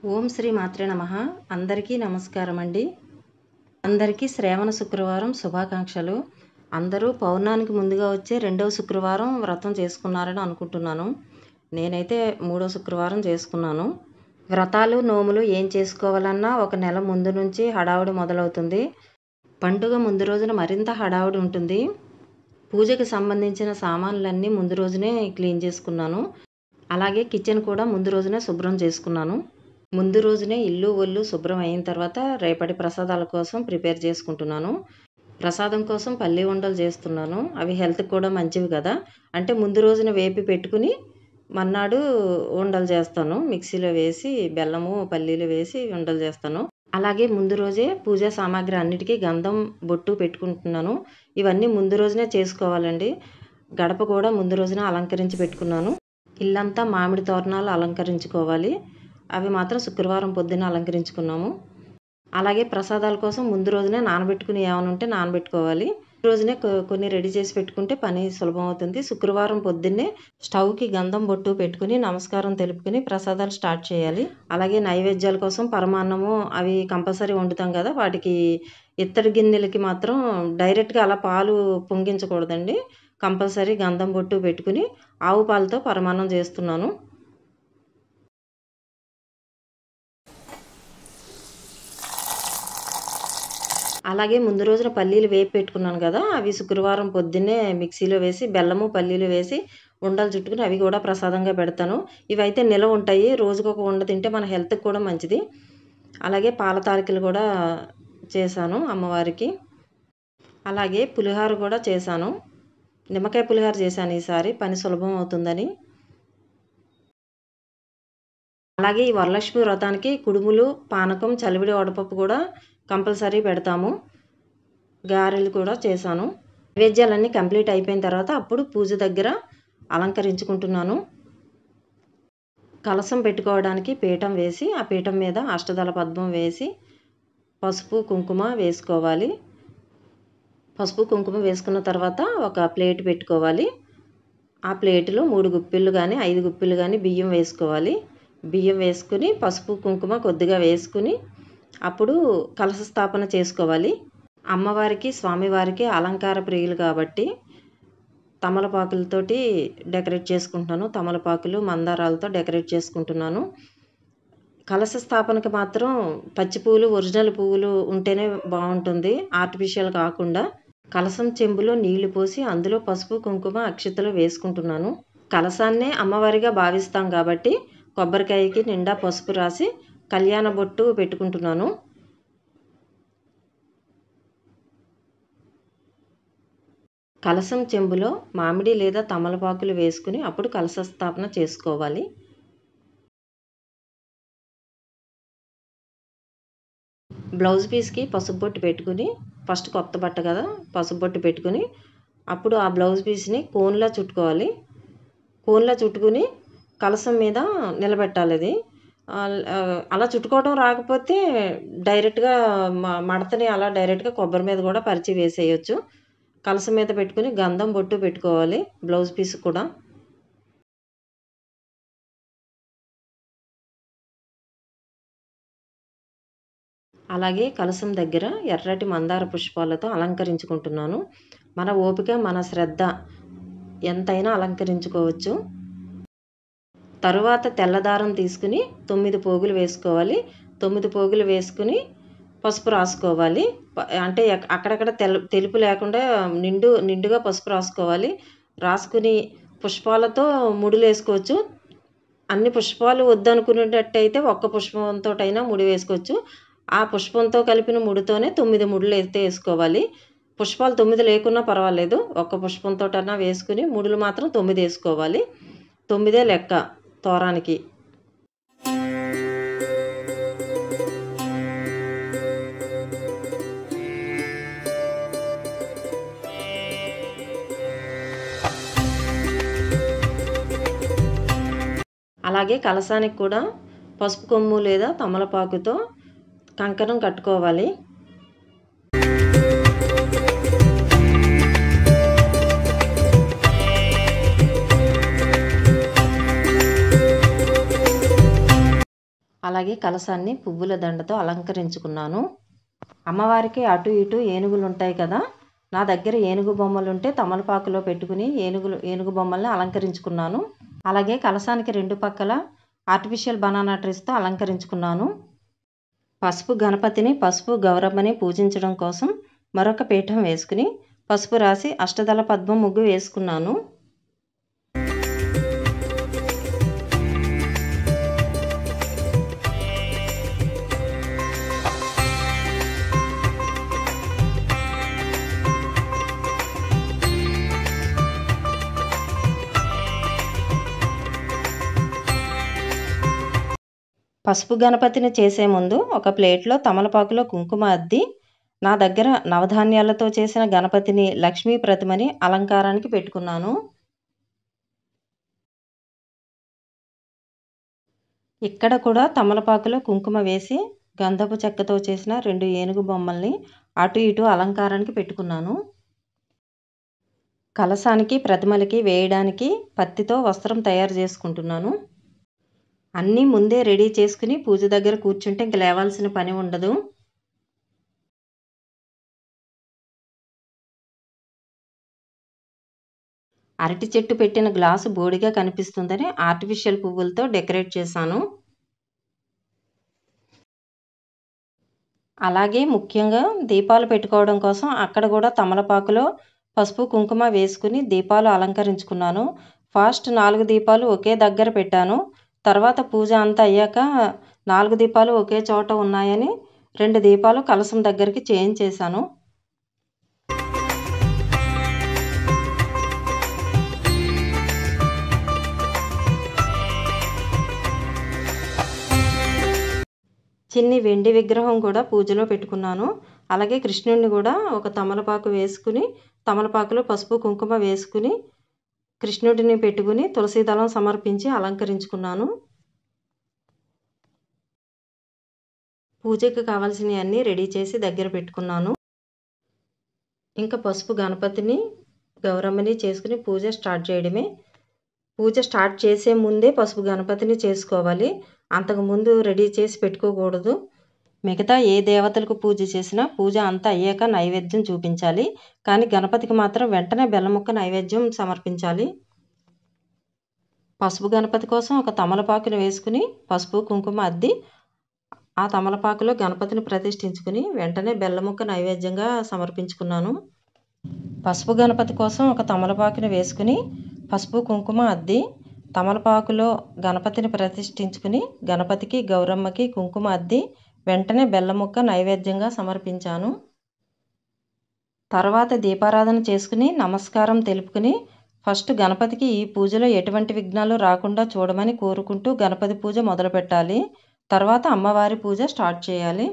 ఓం శ్రీ మాత్రే నమః. అందరికీ నమస్కారం అండి. అందరికీ శ్రావణ శుక్రవారం శుభాకాంక్షలు. అందరూ పౌర్ణానికి ముందుగా వచ్చే రెండవ శుక్రవారం వ్రతం చేసుకున్నారని అనుకుంటున్నాను. నేనైతే మూడో శుక్రవారం చేసుకున్నాను. వ్రతాలు నోములు ఏం చేసుకోవాలన్నా ఒక నెల ముందు నుంచి హడావుడి మొదలవుతుంది. పండుగ ముందు రోజున మరింత హడావుడి ఉంటుంది. పూజకి సంబంధించిన సామాన్లన్నీ ముందు రోజునే క్లీన్ చేసుకున్నాను. అలాగే కిచెన్ కూడా ముందు రోజునే శుభ్రం చేసుకున్నాను. ముందు రోజునే ఇల్లు ఒళ్ళు శుభ్రం అయిన తర్వాత రేపటి ప్రసాదాల కోసం ప్రిపేర్ చేసుకుంటున్నాను. ప్రసాదం కోసం పల్లి ఉండలు చేస్తున్నాను. అవి హెల్త్కి కూడా మంచివి కదా. అంటే ముందు రోజున వేపి పెట్టుకుని మర్నాడు ఉండలు చేస్తాను. మిక్సీలో వేసి బెల్లము పల్లీలు వేసి ఉండలు చేస్తాను. అలాగే ముందు రోజే పూజా సామాగ్రి అన్నిటికీ గంధం బొట్టు పెట్టుకుంటున్నాను. ఇవన్నీ ముందు రోజునే చేసుకోవాలండి. గడప కూడా ముందు రోజున అలంకరించి పెట్టుకున్నాను. ఇల్లంతా మామిడి తోరణాలు అలంకరించుకోవాలి. అవి మాత్రం శుక్రవారం పొద్దున్న అలంకరించుకున్నాము. అలాగే ప్రసాదాల కోసం ముందు రోజునే నానబెట్టుకుని ఏమైనా ఉంటే నానబెట్టుకోవాలి. రోజునే కొన్ని రెడీ చేసి పెట్టుకుంటే పని సులభం అవుతుంది. శుక్రవారం పొద్దున్నే స్టవ్కి గంధం బొట్టు పెట్టుకుని నమస్కారం తెలుపుకుని ప్రసాదాలు స్టార్ట్ చేయాలి. అలాగే నైవేద్యాల కోసం పరమాన్నము అవి కంపల్సరీ వండుతాం కదా. వాటికి ఇత్తడి గిన్నెలకి మాత్రం డైరెక్ట్గా అలా పాలు పొంగించకూడదండి. కంపల్సరీ గంధం బొట్టు పెట్టుకుని ఆవు పాలతో పరమాన్నం చేస్తున్నాను. అలాగే ముందు రోజున పల్లీలు వేపి పెట్టుకున్నాను కదా. అవి శుక్రవారం పొద్దున్నే మిక్సీలో వేసి బెల్లము పల్లీలు వేసి ఉండలు చుట్టుకుని అవి కూడా ప్రసాదంగా పెడతాను. ఇవైతే నిలవ ఉంటాయి. రోజుకొక ఉండ తింటే మన హెల్త్కి కూడా మంచిది. అలాగే పాల తాలికలు కూడా చేశాను అమ్మవారికి. అలాగే పులిహోర కూడా చేశాను. నిమ్మకాయ పులిహోర చేశాను ఈసారి, పని సులభం అవుతుందని. అలాగే ఈ వరలక్ష్మి వ్రతానికి కుడుములు పానకం చలివిడి వడపప్పు కూడా కంపల్సరీ పెడతాము. గారెలు కూడా చేశాను. నైవేద్యాలన్నీ కంప్లీట్ అయిపోయిన తర్వాత అప్పుడు పూజ దగ్గర అలంకరించుకుంటున్నాను. కలశం పెట్టుకోవడానికి పీఠం వేసి ఆ పీఠం మీద అష్టదళ పద్మం వేసి పసుపు కుంకుమ వేసుకోవాలి. పసుపు కుంకుమ వేసుకున్న తర్వాత ఒక ప్లేట్ పెట్టుకోవాలి. ఆ ప్లేటులో 3 గుప్పిళ్ళు కానీ 5 గుప్పిళ్ళు కానీ బియ్యం వేసుకోవాలి. బియ్యం వేసుకుని పసుపు కుంకుమ కొద్దిగా వేసుకుని అప్పుడు కలశ స్థాపన చేసుకోవాలి. అమ్మవారికి స్వామివారికి అలంకార ప్రియులు కాబట్టి తమలపాకులతోటి డెకరేట్ చేసుకుంటున్నాను. తమలపాకులు మందారాలతో డెకరేట్ చేసుకుంటున్నాను. కలశ స్థాపనకి మాత్రం పచ్చి పువ్వులు ఒరిజినల్ పువ్వులు ఉంటేనే బాగుంటుంది, ఆర్టిఫిషియల్ కాకుండా. కలశం చెంబులో నీళ్లు పోసి అందులో పసుపు కుంకుమ అక్షతలు వేసుకుంటున్నాను. కలశాన్నే అమ్మవారిగా భావిస్తాం కాబట్టి కొబ్బరికాయకి నిండా పసుపు రాసి కళ్యాణ బొట్టు పెట్టుకుంటున్నాను. కలశం చెంబులో మామిడి లేదా తమలపాకులు వేసుకుని అప్పుడు కలశ స్థాపన చేసుకోవాలి. బ్లౌజ్ పీస్కి పసుపు బొట్టు పెట్టుకుని ఫస్ట్ కొత్త బట్ట కదా, పసుపు బొట్టు పెట్టుకుని అప్పుడు ఆ బ్లౌజ్ పీస్ని కోన్లా చుట్టుకోవాలి. కోన్లా చుట్టుకుని కలశం మీద నిలబెట్టాలి. అది అలా చుట్టుకోవడం రాకపోతే డైరెక్ట్గా మడతని అలా డైరెక్ట్గా కొబ్బరి మీద కూడా పరిచి వేసేయచ్చు. కలశం మీద పెట్టుకుని గంధం బొట్టు పెట్టుకోవాలి బ్లౌజ్ పీస్ కూడా. అలాగే కలశం దగ్గర ఎర్రటి మందార పుష్పాలతో అలంకరించుకుంటున్నాను. మన ఓపిక మన శ్రద్ధ ఎంతైనా అలంకరించుకోవచ్చు. తరువాత తెల్లదారం తీసుకుని 9 పోగులు వేసుకోవాలి. 9 పోగులు వేసుకుని పసుపు రాసుకోవాలి. అంటే అక్కడక్కడ తెలుపు లేకుండా నిండుగా పసుపు రాసుకోవాలి. రాసుకుని పుష్పాలతో ముడులు వేసుకోవచ్చు. అన్ని పుష్పాలు వద్దనుకునేటట్టయితే ఒక్క పుష్పంతోటైనా ముడి వేసుకోవచ్చు. ఆ పుష్పంతో కలిపిన ముడితోనే 9 ముడులు అయితే వేసుకోవాలి. పుష్పాలు 9 లేకున్నా పర్వాలేదు, ఒక్క పుష్పంతోటైనా వేసుకుని ముడులు మాత్రం 9 వేసుకోవాలి. 9 లెక్క తోరానికి. అలాగే కలశానికి కూడా పసుపు కొమ్ము లేదా తమలపాకుతో కంకణం కట్టుకోవాలి. అలాగే కలశాన్ని పువ్వుల దండతో అలంకరించుకున్నాను. అమ్మవారికి అటు ఇటు ఏనుగులు ఉంటాయి కదా, నా దగ్గర ఏనుగు బొమ్మలు ఉంటే తమలపాకులో పెట్టుకుని ఏనుగు బొమ్మల్ని అలంకరించుకున్నాను. అలాగే కలశానికి 2 పక్కల ఆర్టిఫిషియల్ బనానా ట్రీస్తో అలంకరించుకున్నాను. పసుపు గణపతిని, పసుపు గౌరమ్మని పూజించడం కోసం మరొక పీఠం వేసుకుని పసుపు రాసి అష్టదళ పద్మం ముగ్గు వేసుకున్నాను. పసుపు గణపతిని చేసే ముందు ఒక ప్లేట్లో తమలపాకులో కుంకుమ అద్ది నా దగ్గర నవధాన్యాలతో చేసిన గణపతిని, లక్ష్మీ ప్రతిమని అలంకారానికి పెట్టుకున్నాను. ఇక్కడ కూడా తమలపాకులో కుంకుమ వేసి గంధపు చెక్కతో చేసిన 2 ఏనుగు బొమ్మల్ని అటు ఇటు అలంకారానికి పెట్టుకున్నాను. కలశానికి, ప్రతిమలకి వేయడానికి పత్తితో వస్త్రం తయారు చేసుకుంటున్నాను. అన్నీ ముందే రెడీ చేసుకుని పూజ దగ్గర కూర్చుంటే ఇంక లేవాల్సిన పని ఉండదు. అరటి చెట్టు పెట్టిన గ్లాసు బోడిగా కనిపిస్తుందని ఆర్టిఫిషియల్ పువ్వులతో డెకరేట్ చేశాను. అలాగే ముఖ్యంగా దీపాలు పెట్టుకోవడం కోసం అక్కడ కూడా తమలపాకులో పసుపు కుంకుమ వేసుకుని దీపాలు అలంకరించుకున్నాను. ఫస్ట్ 4 దీపాలు ఒకే దగ్గర పెట్టాను. తర్వాత పూజ అంతా అయ్యాక 4 దీపాలు ఒకే చోట ఉన్నాయని 2 దీపాలు కలశం దగ్గరికి చేయించేశాను. చిన్ని వెండి విగ్రహం కూడా పూజలో పెట్టుకున్నాను. అలాగే కృష్ణుడిని కూడా ఒక తమలపాకు వేసుకుని తమలపాకులో పసుపు కుంకుమ వేసుకుని కృష్ణుడిని పెట్టుకుని తులసి దళం సమర్పించి అలంకరించుకున్నాను. పూజకి కావాల్సినవన్నీ రెడీ చేసి దగ్గర పెట్టుకున్నాను. ఇంకా పసుపు గణపతిని, గౌరమ్మని చేసుకుని పూజ స్టార్ట్ చేయడమే. పూజ స్టార్ట్ చేసే ముందే పసుపు గణపతిని చేసుకోవాలి. అంతకుముందు రెడీ చేసి పెట్టుకోకూడదు. మిగతా ఏ దేవతలకు పూజ చేసినా పూజ అంతా అయ్యాక నైవేద్యం చూపించాలి. కానీ గణపతికి మాత్రం వెంటనే బెల్లం ముక్క నైవేద్యం సమర్పించాలి. పసుపు గణపతి కోసం ఒక తమలపాకును వేసుకుని పసుపు కుంకుమ అద్ది ఆ తమలపాకులో గణపతిని ప్రతిష్ఠించుకుని వెంటనే బెల్లం ముక్క నైవేద్యంగా సమర్పించుకున్నాను. పసుపు గణపతి కోసం ఒక తమలపాకును వేసుకుని పసుపు కుంకుమ అద్ది తమలపాకులో గణపతిని ప్రతిష్ఠించుకుని గణపతికి, గౌరమ్మకి కుంకుమ అద్ది వెంటనే బెల్లం ముక్క నైవేద్యంగా సమర్పించాను. తర్వాత దీపారాధన చేసుకుని నమస్కారం తెలుపుకుని ఫస్ట్ గణపతికి ఈ పూజలో ఎటువంటి విఘ్నాలు రాకుండా చూడమని కోరుకుంటూ గణపతి పూజ మొదలుపెట్టాలి. తర్వాత అమ్మవారి పూజ స్టార్ట్ చేయాలి.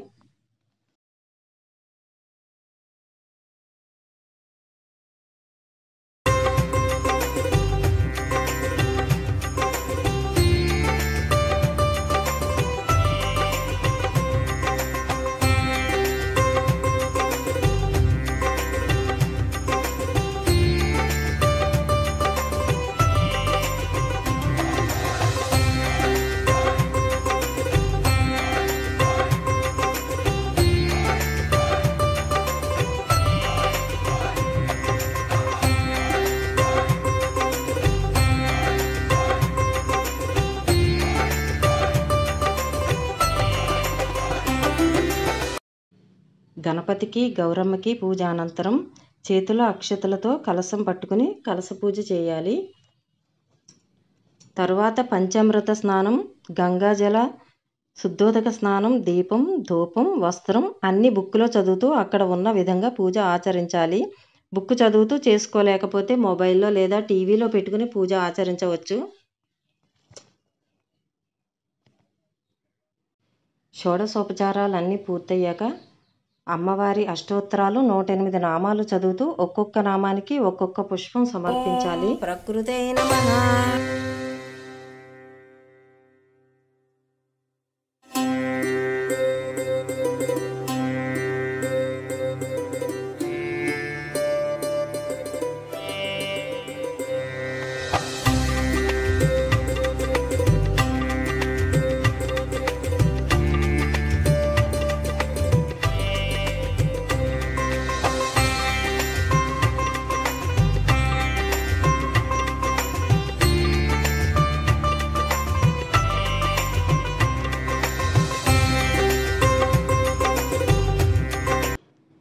గణపతికి, గౌరమ్మకి పూజ అనంతరం చేతుల అక్షతలతో కలశం పట్టుకుని కలశ పూజ చేయాలి. తరువాత పంచామృత స్నానం, గంగాజల శుద్ధోదక స్నానం, దీపం, ధూపం, వస్త్రం అన్ని బుక్లో చదువుతూ అక్కడ ఉన్న విధంగా పూజ ఆచరించాలి. బుక్ చదువుతూ చేసుకోలేకపోతే మొబైల్లో లేదా టీవీలో పెట్టుకుని పూజ ఆచరించవచ్చు. షోడశోపచారాలన్నీ పూర్తయ్యాక అమ్మవారి అష్టోత్తరాలు 108 నామాలు చదువుతూ ఒక్కొక్క నామానికి ఒక్కొక్క పుష్పం సమర్పించాలి. ప్రకృతే నమః.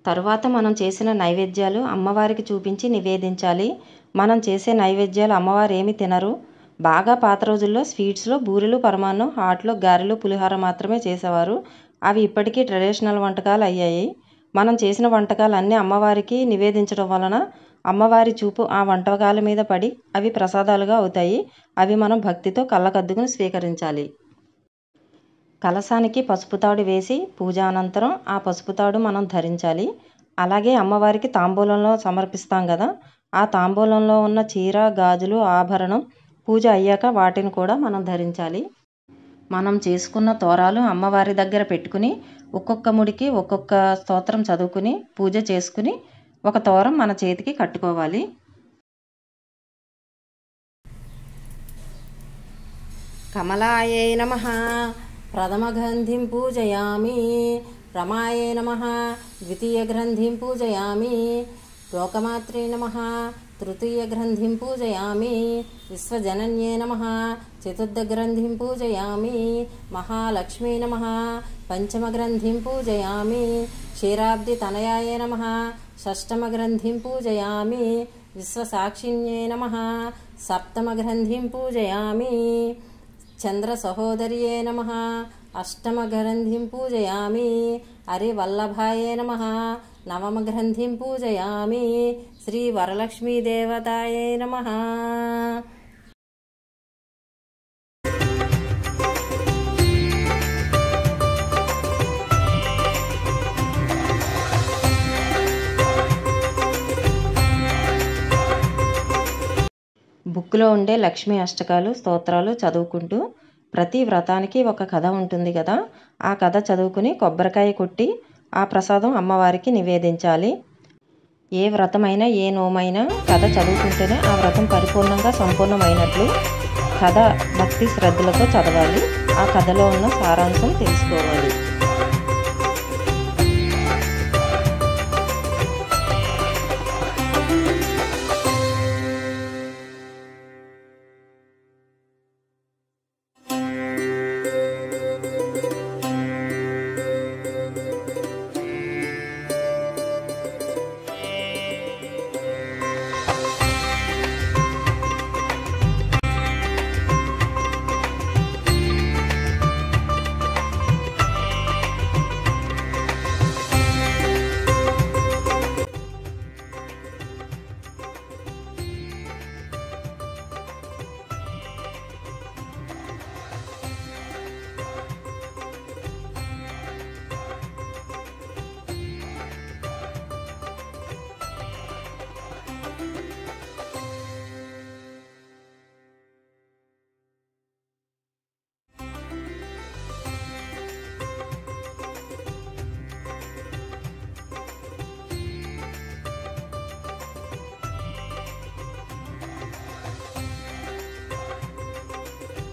తరువాత మనం చేసిన నైవేద్యాలు అమ్మవారికి చూపించి నివేదించాలి. మనం చేసే నైవేద్యాలు అమ్మవారు ఏమి తినరు. బాగా పాత రోజుల్లో స్వీట్స్లో బూరెలు, పరమాన్నం, హాట్లో గారెలు, పులిహోర మాత్రమే చేసేవారు. అవి ఇప్పటికీ ట్రెడిషనల్ వంటకాలు అయ్యాయి. మనం చేసిన వంటకాలన్నీ అమ్మవారికి నివేదించడం వలన అమ్మవారి చూపు ఆ వంటకాల మీద పడి అవి ప్రసాదాలుగా అవుతాయి. అవి మనం భక్తితో కళ్ళకద్దుకుని స్వీకరించాలి. కలశానికి పసుపు తాడు వేసి పూజ అనంతరం ఆ పసుపు తాడు మనం ధరించాలి. అలాగే అమ్మవారికి తాంబూలంలో సమర్పిస్తాం కదా, ఆ తాంబూలంలో ఉన్న చీర, గాజులు, ఆభరణం పూజ అయ్యాక వాటిని కూడా మనం ధరించాలి. మనం చేసుకున్న తోరాలు అమ్మవారి దగ్గర పెట్టుకుని ఒక్కొక్క ముడికి ఒక్కొక్క స్తోత్రం చదువుకుని పూజ చేసుకుని ఒక తోరం మన చేతికి కట్టుకోవాలి. కమలాయే నమః ప్రథమగ్రంథిం పూజయామి, రమాయే నమః ద్వితీయగ్రంథిం పూజయామి, లోకమాత్రే నమః తృతీయగ్రంథిం పూజయామి, విశ్వజనన్యే నమః చతుర్థగ్రంథిం పూజయామి, మహాలక్ష్మీ నమః పంచమగ్రంథిం పూజయామి, క్షీరాబ్దితనయాయ నమః షష్టమగ్రంథిం పూజయామి, విశ్వసాక్షిణ్యే నమః సప్తమగ్రంథిం పూజయామి, చంద్రసహోదర్యే నమః అష్టమగ్రంథిం పూజయామి, హరివల్లభాయే నమః నవమగ్రంథిం పూజయామి, శ్రీ వరలక్ష్మీదేవతాయే నమః. బుక్లో ఉండే లక్ష్మీ అష్టకాలు, స్తోత్రాలు చదువుకుంటూ ప్రతి వ్రతానికి ఒక కథ ఉంటుంది కదా, ఆ కథ చదువుకుని కొబ్బరికాయ కొట్టి ఆ ప్రసాదం అమ్మవారికి నివేదించాలి. ఏ వ్రతమైనా ఏ నోమైనా కథ చదువుకుంటేనే ఆ వ్రతం పరిపూర్ణంగా సంపూర్ణమైనట్లు. కథ భక్తి శ్రద్ధలతో చదవాలి. ఆ కథలో ఉన్న సారాంశం తెలుసుకోవాలి.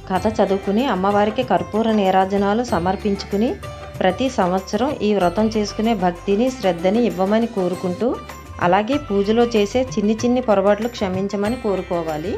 కథ చదువుకుని అమ్మవారికి కర్పూర నీరాజనాలు సమర్పించుకుని ప్రతి సంవత్సరం ఈ వ్రతం చేసుకునే భక్తిని, శ్రద్ధని ఇవ్వమని కోరుకుంటూ, అలాగే పూజలో చేసే చిన్ని చిన్ని పొరపాట్లు క్షమించమని కోరుకోవాలి.